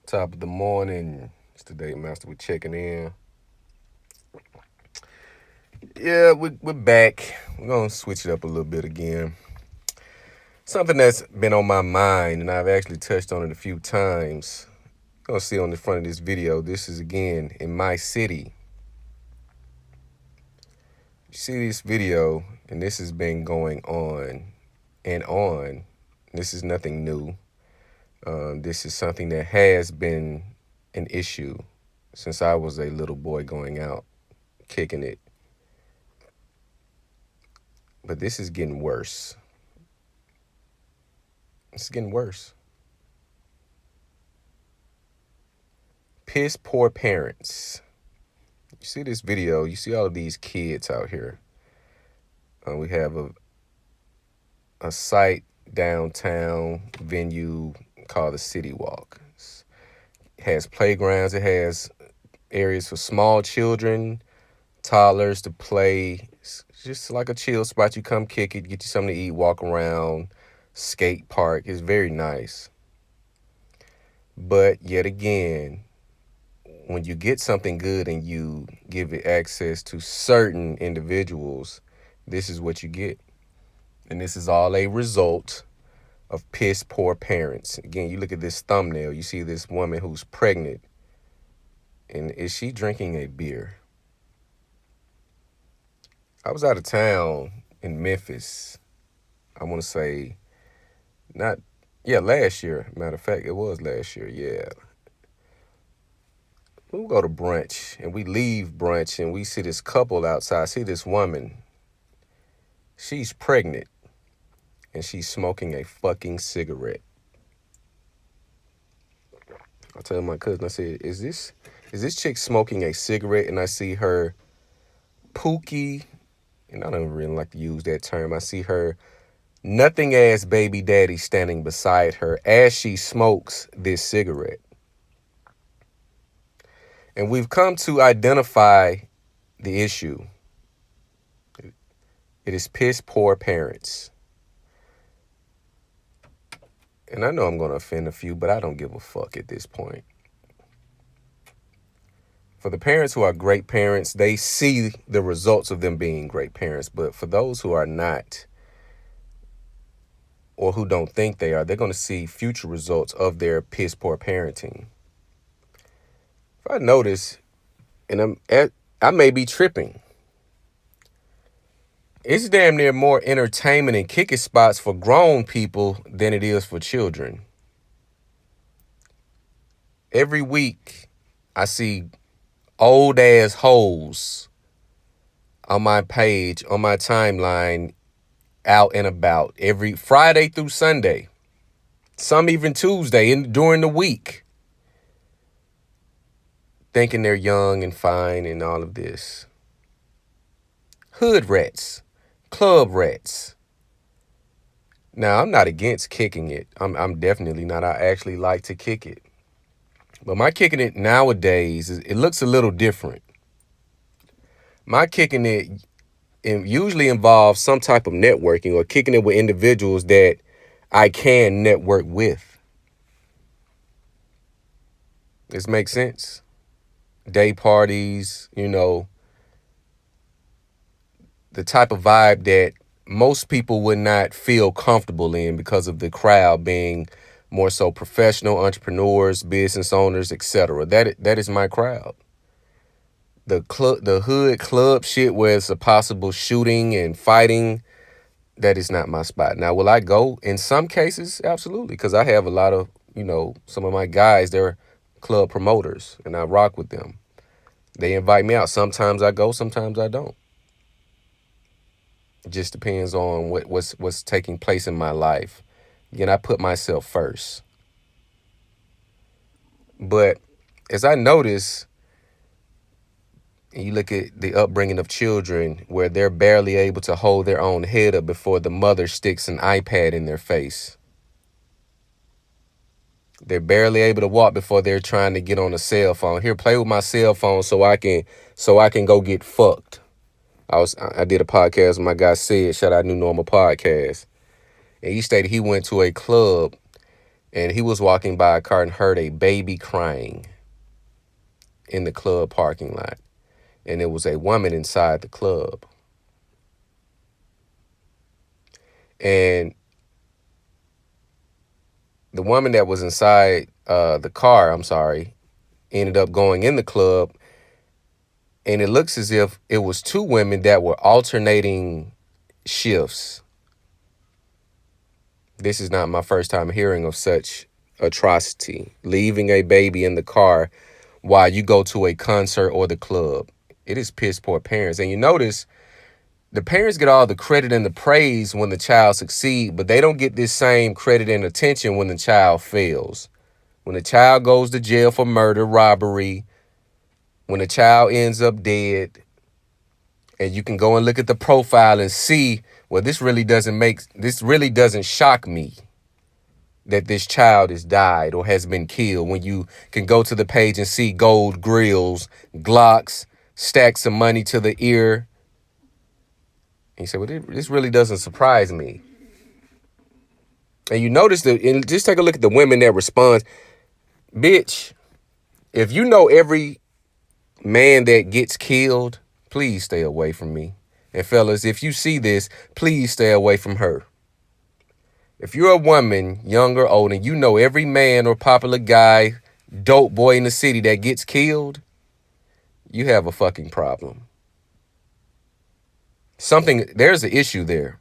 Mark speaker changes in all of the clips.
Speaker 1: Top of the morning. It's the day master. We're checking in. Yeah, we're back. We're gonna switch it up a little bit again. Something that's been on my mind, and I've actually touched on it a few times. You're gonna see on the front of this video. This is again in my city. You see this video, and this has been going on and on. This is nothing new. This is something that has been an issue since I was a little boy going out, kicking it. But this is getting worse. It's getting worse. Piss poor parents. You see this video, you see all of these kids out here. We have a site downtown venue called the City Walk. It has playgrounds, it has areas for small children, toddlers to play. It's just like a chill spot. You come kick it, get you something to eat, walk around, skate park. It's very nice. But yet again, when you get something good and you give it access to certain individuals, this is what you get. And this is all a result of piss poor parents. Again, you look at this thumbnail, you see this woman who's pregnant. And is she drinking a beer? I was out of town in Memphis. I want to say, last year. Matter of fact, it was last year, yeah. We go to brunch, and we leave brunch, and we see this couple outside. I see this woman. She's pregnant, and she's smoking a fucking cigarette. I tell my cousin, I said, is this chick smoking a cigarette? And I see her pookie, and I don't really like to use that term. I see her nothing ass baby daddy standing beside her as she smokes this cigarette. And we've come to identify the issue. It is piss poor parents. And I know I'm going to offend a few, but I don't give a fuck at this point. For the parents who are great parents, they see the results of them being great parents. But for those who are not, or who don't think they are, they're going to see future results of their piss poor parenting. If I notice, and I may be tripping, it's damn near more entertainment and kicking spots for grown people than it is for children. Every week, I see old ass hoes on my page, on my timeline, out and about every Friday through Sunday. Some even Tuesday during the week. Thinking they're young and fine and all of this. Hood rats. Club rats. Now, I'm not against kicking it. I'm definitely not. I actually like to kick it. But my kicking it nowadays, it looks a little different. My kicking it usually involves some type of networking or kicking it with individuals that I can network with. This makes sense. Day parties, the type of vibe that most people would not feel comfortable in because of the crowd being more so professional entrepreneurs, business owners, etc. That is my crowd. The hood club shit where it's a possible shooting and fighting, that is not my spot. Now, will I go in some cases? Absolutely, because I have a lot of, some of my guys, they're club promoters, and I rock with them. They invite me out. Sometimes I go, sometimes I don't. It just depends on what's taking place in my life. Again, I put myself first. But as I notice, and you look at the upbringing of children where they're barely able to hold their own head up before the mother sticks an iPad in their face. They're barely able to walk before they're trying to get on a cell phone. Here, play with my cell phone so I can go get fucked. I did a podcast with my guy Sid, shout out New Normal Podcast. And he stated he went to a club And he was walking by a car and heard a baby crying in the club parking lot. And there was a woman inside the club. And the woman that was inside the car, ended up going in the club. And it looks as if it was two women that were alternating shifts. This is not my first time hearing of such atrocity. Leaving a baby in the car while you go to a concert or the club. It is piss poor parents. And you notice the parents get all the credit and the praise when the child succeeds, but they don't get this same credit and attention when the child fails. When the child goes to jail for murder, robbery, when the child ends up dead, and you can go and look at the profile and see, well, this really doesn't shock me that this child has died or has been killed. When you can go to the page and see gold grills, Glocks, stacks of money to the ear. And you say, well, this really doesn't surprise me. And you notice and just take a look at the women that respond. Bitch, if you know every man that gets killed, please stay away from me. And fellas, if you see this, please stay away from her. If you're a woman, young or old, and you know every man or popular guy, dope boy in the city that gets killed, you have a fucking problem. There's an issue there.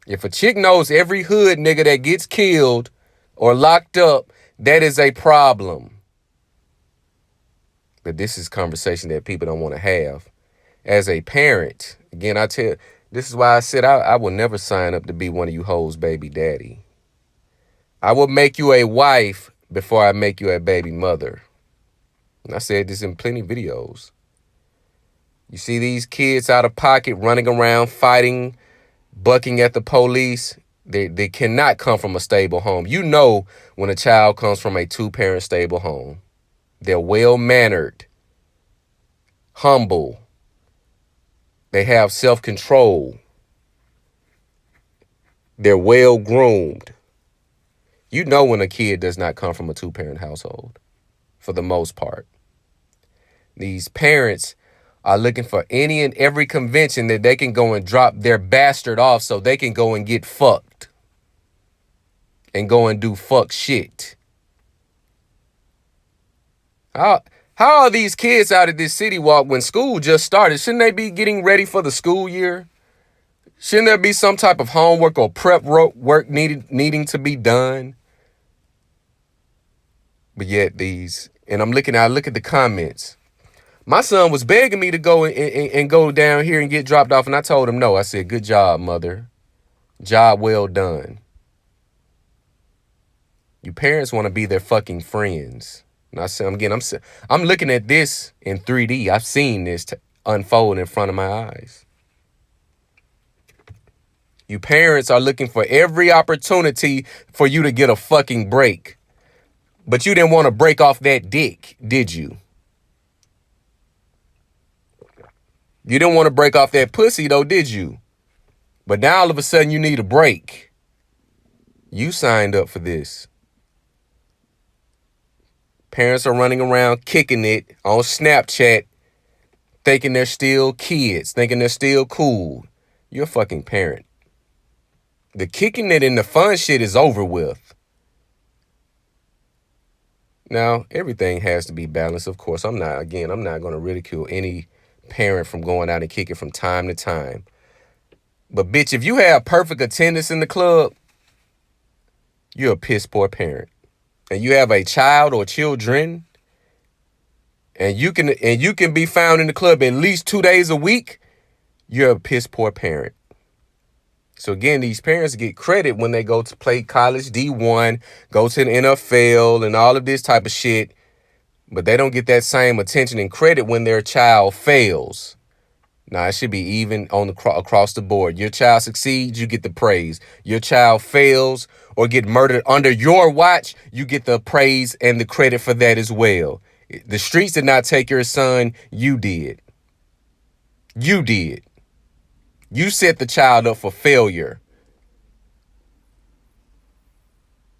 Speaker 1: If a chick knows every hood nigga that gets killed or locked up, that is a problem. But this is conversation that people don't want to have. As a parent, again, this is why I said I will never sign up to be one of you hoes' baby daddy. I will make you a wife before I make you a baby mother. And I said this in plenty of videos. You see these kids out of pocket running around, fighting, bucking at the police. They cannot come from a stable home. You know when a child comes from a two-parent stable home. They're well-mannered, humble. They have self-control. They're well-groomed. You know when a kid does not come from a two-parent household, for the most part. These parents are looking for any and every convention that they can go and drop their bastard off so they can go and get fucked and go and do fuck shit. How are these kids out at this city walk when school just started? Shouldn't they be getting ready for the school year? Shouldn't there be some type of homework or prep work needing to be done? But yet and I look at the comments. My son was begging me to go and go down here and get dropped off, and I told him no. I said, good job, mother. Job well done. You parents want to be their fucking friends. And I said, I'm looking at this in 3D. I've seen this unfold in front of my eyes. You parents are looking for every opportunity for you to get a fucking break. But you didn't want to break off that dick, did you? You didn't want to break off that pussy, though, did you? But now all of a sudden you need a break. You signed up for this. Parents are running around kicking it on Snapchat, thinking they're still kids, thinking they're still cool. You're a fucking parent. The kicking it and the fun shit is over with. Now, everything has to be balanced, of course. I'm not going to ridicule any parent from going out and kicking from time to time. But bitch, if you have perfect attendance in the club, you're a piss poor parent. And you have a child or children, and you can be found in the club at least 2 days a week, you're a piss poor parent. So again, these parents get credit when they go to play college D1, go to the NFL and all of this type of shit, but they don't get that same attention and credit when their child fails. Now, it should be even across the board. Your child succeeds, you get the praise. Your child fails or get murdered under your watch, you get the praise and the credit for that as well. The streets did not take your son. You did. You did. You set the child up for failure.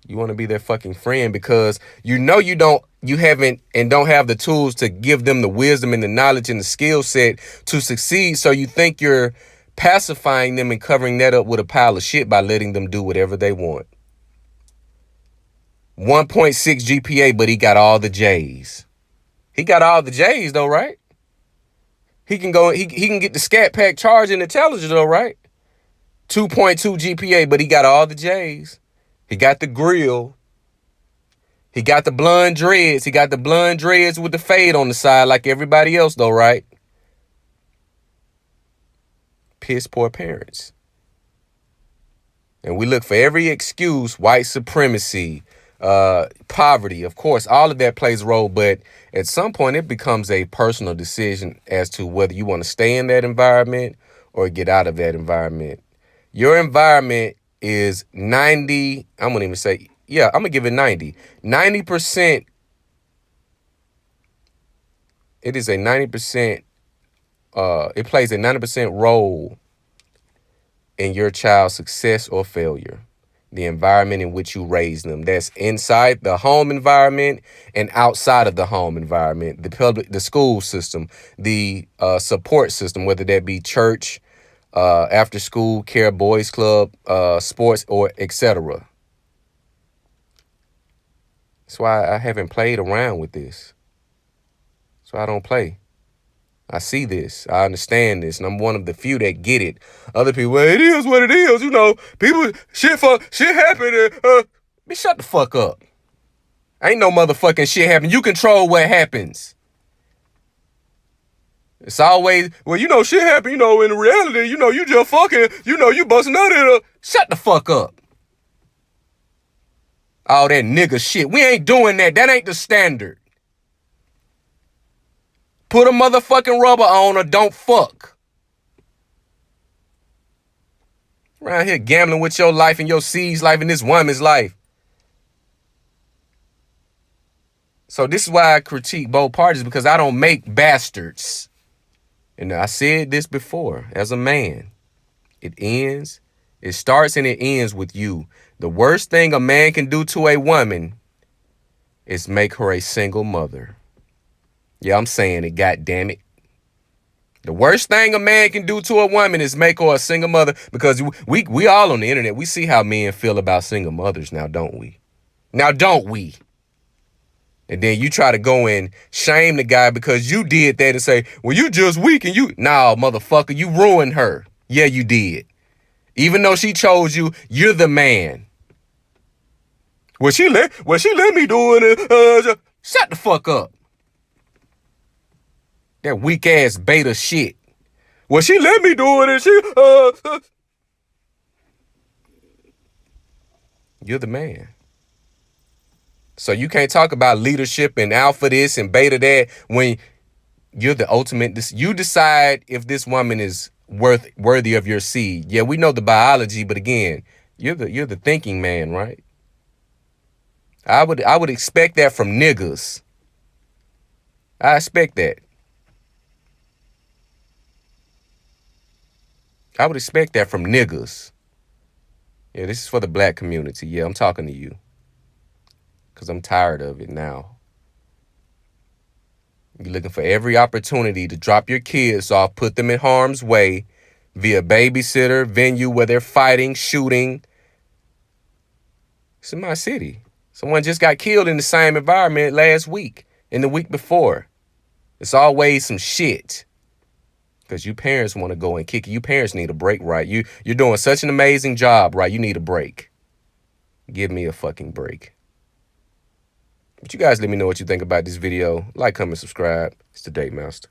Speaker 1: You want to be their fucking friend because you haven't and don't have the tools to give them the wisdom and the knowledge and the skill set to succeed. So you think you're pacifying them and covering that up with a pile of shit by letting them do whatever they want. 1.6 GPA, but he got all the J's. He got all the J's though, right? He can go. He can get the Scat Pack charge and intelligence though, right? 2.2 GPA, but he got all the J's. He got the grill. He got the blonde dreads. He got the blonde dreads with the fade on the side like everybody else though, right? Piss poor parents. And we look for every excuse, white supremacy, poverty. Of course, all of that plays a role, but at some point it becomes a personal decision as to whether you want to stay in that environment or get out of that environment. Your environment is 90, I'm going to even say, yeah, I'm going to give it 90. 90%, it is a 90%, it plays a 90% role in your child's success or failure. The environment in which you raise them. That's inside the home environment and outside of the home environment. The school system, the support system, whether that be church, after school care, boys club, sports, or etc. That's why I haven't played around with this. That's why I don't play. I see this. I understand this. And I'm one of the few that get it. Other people, well, it is what it is. You know, people, shit happen. Shut the fuck up. Ain't no motherfucking shit happen. You control what happens. It's always, well, you know, shit happen. You know, in reality, you know, you just fucking, you know, you busting out at her. Shut the fuck up. All that nigga shit. We ain't doing that. That ain't the standard. Put a motherfucking rubber on or don't fuck. Around here gambling with your life and your seed's life and this woman's life. So this is why I critique both parties, because I don't make bastards. And I said this before, as a man, it starts and it ends with you. The worst thing a man can do to a woman is make her a single mother. Yeah, I'm saying it, goddamn it. The worst thing a man can do to a woman is make her a single mother, because we all on the internet. We see how men feel about single mothers now, don't we? Now, don't we? And then you try to go and shame the guy because you did that and say, well, you just weak and you... Nah, motherfucker, you ruined her. Yeah, you did. Even though she chose you, you're the man. Well, she let me do it. Shut the fuck up. That weak ass beta shit. Well, she let me do it and she You're the man. So you can't talk about leadership and alpha this and beta that when you're the ultimate. You decide if this woman is worthy of your seed. Yeah, we know the biology, but again, you're the thinking man, right? I would expect that from niggas. I expect that. I would expect that from niggas. Yeah, this is for the black community. Yeah, I'm talking to you. Because I'm tired of it now. You're looking for every opportunity to drop your kids off, put them in harm's way via babysitter, venue where they're fighting, shooting. It's in my city. Someone just got killed in the same environment last week and the week before. It's always some shit. Because you parents want to go and kick it. You parents need a break, right? You're doing such an amazing job, right? You need a break. Give me a fucking break. But you guys let me know what you think about this video. Like, comment, subscribe. It's the Date Master.